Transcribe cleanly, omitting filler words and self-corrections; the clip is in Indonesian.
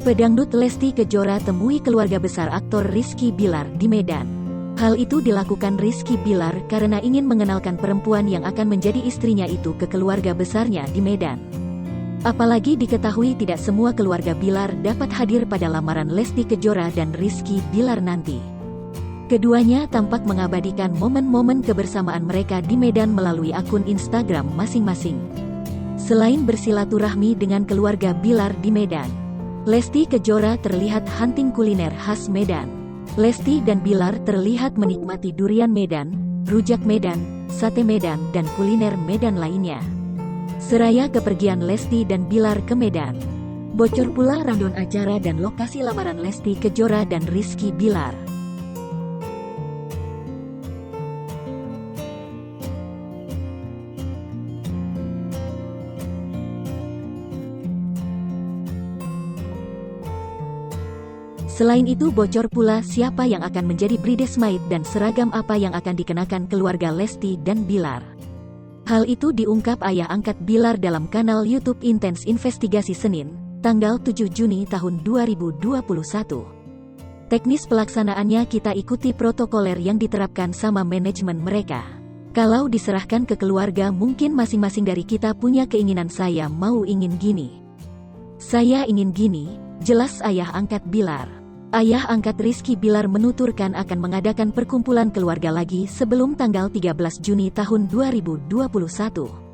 Pedangdut Lesti Kejora temui keluarga besar aktor Rizky Bilar di Medan. Hal itu dilakukan Rizky Bilar karena ingin mengenalkan perempuan yang akan menjadi istrinya itu ke keluarga besarnya di Medan. Apalagi diketahui tidak semua keluarga Bilar dapat hadir pada lamaran Lesti Kejora dan Rizky Bilar nanti. Keduanya tampak mengabadikan momen-momen kebersamaan mereka di Medan melalui akun Instagram masing-masing. Selain bersilaturahmi dengan keluarga Bilar di Medan, Lesti Kejora terlihat hunting kuliner khas Medan. Lesti dan Bilar terlihat menikmati durian Medan, rujak Medan, sate Medan dan kuliner Medan lainnya. Seraya kepergian Lesti dan Bilar ke Medan, bocor pula rundown acara dan lokasi lamaran Lesti Kejora dan Rizky Bilar. Selain itu bocor pula siapa yang akan menjadi bridesmaid dan seragam apa yang akan dikenakan keluarga Lesti dan Bilar. Hal itu diungkap ayah angkat Bilar dalam kanal YouTube Intens Investigasi Senin, tanggal 7 Juni tahun 2021. Teknis pelaksanaannya kita ikuti protokoler yang diterapkan sama manajemen mereka. Kalau diserahkan ke keluarga mungkin masing-masing dari kita punya keinginan saya mau ingin gini. Saya ingin gini, jelas ayah angkat Bilar. Ayah angkat Rizky Bilar menuturkan akan mengadakan perkumpulan keluarga lagi sebelum tanggal 13 Juni tahun 2021.